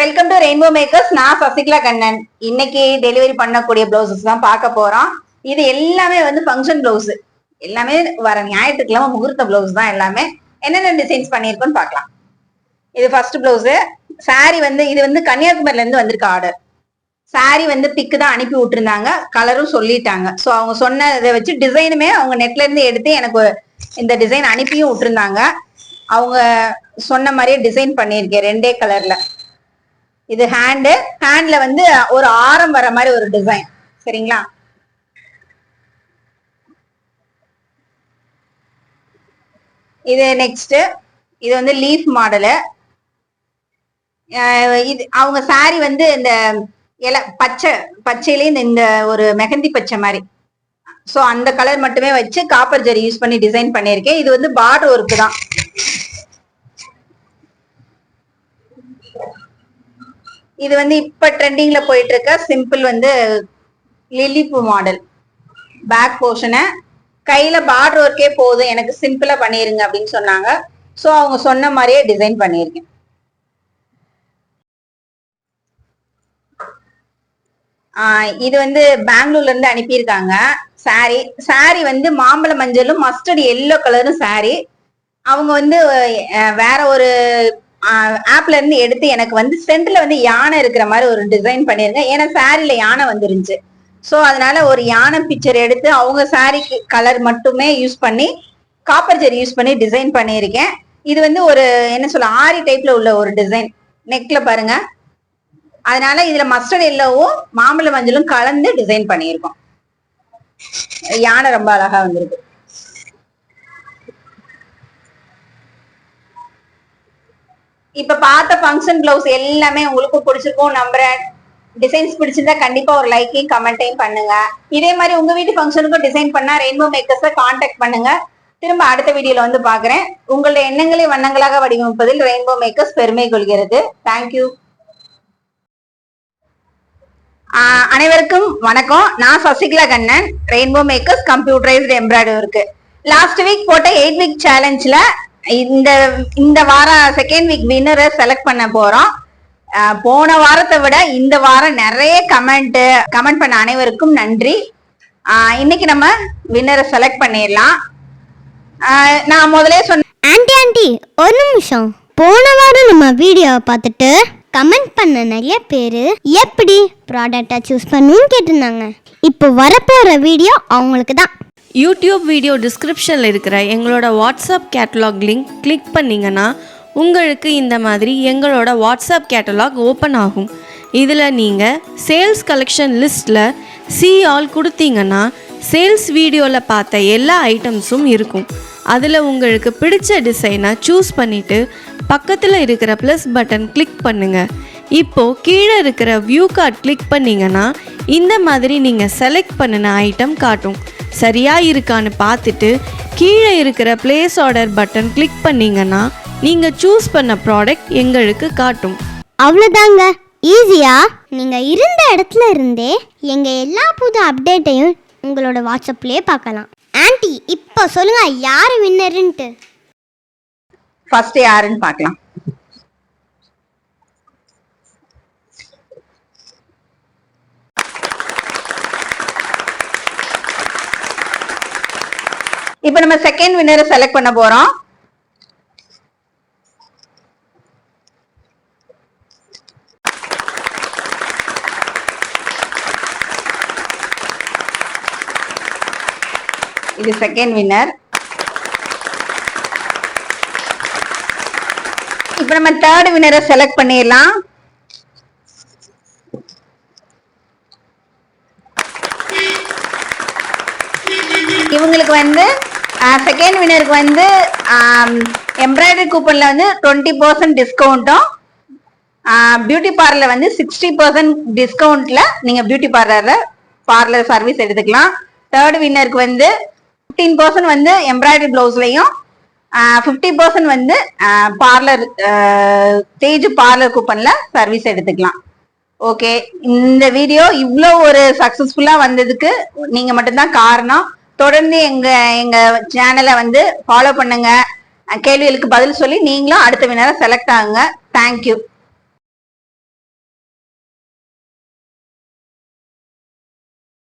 Welcome to rainbow makers. நான் சசிகலா கண்ணன். இன்னைக்கு delivery பண்ணக்கூடிய பிளவுசஸ் தான் பார்க்க போறோம். இது எல்லாமே வந்து ஃபங்க்ஷன் பிளவுஸ், எல்லாமே வர ஞாயிற்றுக்கிழமை முகூர்த்த பிளவுஸ் தான். எல்லாமே என்னென்ன டிசைன்ஸ் பண்ணிருக்கோம்னு பார்க்கலாம். இது ஃபர்ஸ்ட் பிளவுஸ். சாரி வந்து இது வந்து கன்னியாகுமரியில இருந்து வந்திருக்க ஆர்டர். சாரி வந்து பிக்கு தான் அனுப்பி விட்டுருந்தாங்க, கலரும் சொல்லிட்டாங்க. ஸோ அவங்க சொன்னதை வச்சு டிசைனுமே அவங்க நெட்ல இருந்து எடுத்து எனக்கு இந்த டிசைன் அனுப்பியும் விட்டுருந்தாங்க. அவங்க சொன்ன மாதிரியே டிசைன் பண்ணியிருக்கேன் ரெண்டே கலர்ல. இது ஹேண்ட்ல வந்து ஒரு ஆரம் வர மாதிரி ஒரு டிசைன். சரிங்களா? இது நெக்ஸ்ட். இது வந்து லீஃப் மாடலு. இது அவங்க சாரி வந்து இந்த பச்சையிலே இந்த ஒரு மெஹந்தி பச்சை மாதிரி. ஸோ அந்த கலர் மட்டுமே வச்சு காப்பர் ஜரி யூஸ் பண்ணி டிசைன் பண்ணியிருக்கேன். இது வந்து பார்டர் ஒர்க் தான். இது வந்து இப்ப ட்ரெண்டிங்ல போயிட்டு இருக்க சிம்பிள் வந்து லிலிப்பு மாடல். பேக் போர்ஷனை கையில பார்டர் ஒர்க்கே போதும், எனக்கு சிம்பிளா பண்ணிருங்க அப்படின்னு சொன்னாங்க. ஸோ அவங்க சொன்ன மாதிரியே டிசைன் பண்ணியிருக்கேன். இது வந்து பெங்களூர்ல இருந்து அனுப்பியிருக்காங்க சாரி வந்து மாம்பழ மஞ்சளும் மஸ்டர்ட் எல்லோ கலரும் சாரி. அவங்க வந்து வேற ஒரு ஆப்ல இருந்து எடுத்து எனக்கு வந்து சென்டர்ல வந்து யானை இருக்கிற மாதிரி ஒரு டிசைன் பண்ணிருக்கேன். ஏன்னா சாரில யானை வந்துருந்துச்சு. ஸோ அதனால ஒரு யானை பிக்சர் எடுத்து அவங்க சாரிக்கு கலர் மட்டுமே யூஸ் பண்ணி காப்பர் ஜெரி யூஸ் பண்ணி டிசைன் பண்ணியிருக்கேன். இது வந்து ஒரு என்ன சொல்ல ஆரி டைப்ல உள்ள ஒரு டிசைன். நெக்ல பாருங்க. அதனால இதுல மஸ்டர்ட் எல்லோவும் மாம்பழ மஞ்சளும் கலந்து டிசைன் பண்ணியிருக்கோம். யானை ரொம்ப அழகா வந்திருக்கு. இப்ப பார்த்த ஃபங்க்ஷன் பிளவுஸ் எல்லாமே உங்களுக்கு பிடிச்சிருக்கும் நம்புறேன். டிசைன்ஸ் பிடிச்சிருந்தா கண்டிப்பா ஒரு லைக்கையும் கமெண்ட்டையும் பண்ணுங்க. இதே மாதிரி உங்க வீட்டு ஃபங்க்ஷனுக்கும் டிசைன் பண்ணா ரெயின்போ மேக்கர்ஸை கான்டாக்ட் பண்ணுங்க. திரும்ப அடுத்த வீடியோல வந்து பாக்குறேன். உங்களுடைய எண்ணங்களை வண்ணங்களாக வடிவமைப்பதில் ரெயின்போ மேக்கர்ஸ் பெருமை கொள்கிறது. தேங்க்யூ. அனைவருக்கும் வணக்கம். நான் Sasikala Kannan, rainbow makers computerised embroidery work. Last week போட்ட 8 வீக் சேலஞ்ச்ல இந்த வாரம் செகண்ட் வீக் வின்னரை செலக்ட் பண்ண போறோம். போன வாரத்தை விட இந்த வாரம் நிறைய கமெண்ட் பண்ண அனைவருக்கும் நன்றி. இன்னைக்கு நம்ம வின்னரை செலக்ட் பண்ணிடலாம். நான் முதலே சொன்ன ஆண்டி ஒரு நிமிஷம். போன வாரம் நம்ம வீடியோவை பார்த்துட்டு கமெண்ட் பண்ண நிறைய பேர் எப்படி ப்ராடக்டை சூஸ் பண்ணணும்னு கேட்டிருந்தாங்க. இப்போ வரப்போகிற வீடியோ அவங்களுக்கு தான். யூடியூப் வீடியோ டிஸ்கிரிப்ஷனில் இருக்கிற எங்களோட வாட்ஸ்அப் கேட்டலாக் லிங்க் கிளிக் பண்ணிங்கன்னா உங்களுக்கு இந்த மாதிரி எங்களோட வாட்ஸ்அப் கேட்டலாக் ஓப்பன் ஆகும். இதில் நீங்கள் சேல்ஸ் கலெக்ஷன் லிஸ்ட்டில் சி ஆல் கொடுத்தீங்கன்னா சேல்ஸ் வீடியோவில் பார்த்த எல்லா ஐட்டம்ஸும் இருக்கும். அதில் உங்களுக்கு பிடிச்ச டிசைனை சூஸ் பண்ணிவிட்டு பக்கத்தில் இருக்கிற ப்ளஸ் பட்டன் கிளிக் பண்ணுங்கள். இப்போது கீழே இருக்கிற வியூ கார்ட் கிளிக் பண்ணிங்கன்னா இந்த மாதிரி நீங்கள் செலக்ட் பண்ணின ஐட்டம் காட்டும். சரியாக இருக்கான்னு பார்த்துட்டு கீழே இருக்கிற பிளேஸ் ஆர்டர் பட்டன் கிளிக் பண்ணிங்கன்னா நீங்கள் சூஸ் பண்ண ப்ராடக்ட் எங்களுக்கு காட்டும். அவ்வளோதாங்க, ஈஸியாக நீங்கள் இருந்த இடத்துல இருந்தே எங்கள் எல்லா புது அப்டேட்டையும் உங்களோட வாட்ஸ்அப்லேயே பார்க்கலாம். ஆண்டி இப்போ சொல்லுங்க, யார் வின்னருன்ட்டு? ஃபர்ஸ்ட் யாருன்னு பார்க்கலாம். இப்ப நம்ம செகண்ட் வின்னரை செலக்ட் பண்ண போறோம். இது செகண்ட் வின்னர். இப்ப நம்ம தேர்ட் வின்னரை செலக்ட் பண்ணிடலாம். இவங்களுக்கு வந்து செகண்ட் வின்னருக்கு வந்து எம்ப்ராய்டரி கூப்பன்ல வந்து 20% டிஸ்கவுண்ட்டும், பியூட்டி பார்லர் வந்து 60% டிஸ்கவுண்ட்ல நீங்க பியூட்டி பார்லர் சர்வீஸ் எடுத்துக்கலாம். தேர்ட் வின்னருக்கு வந்து 15% வந்து எம்ப்ராய்டரி பிளவுஸ்லயும் 50% வந்து பார்லர் தேஜ் பார்லர் கூப்பன்ல சர்வீஸ் எடுத்துக்கலாம். ஓகே, இந்த வீடியோ இவ்வளோ ஒரு சக்சஸ்ஃபுல்லா வந்ததுக்கு நீங்க மட்டும்தான் காரணம். தொடர்ந்து எங்க சேனலை வந்து ஃபாலோ பண்ணுங்க. கேள்விகளுக்கு பதில் சொல்லி நீங்களும் அடுத்த வினரை செலக்ட் ஆகுங்க. தேங்க்யூ.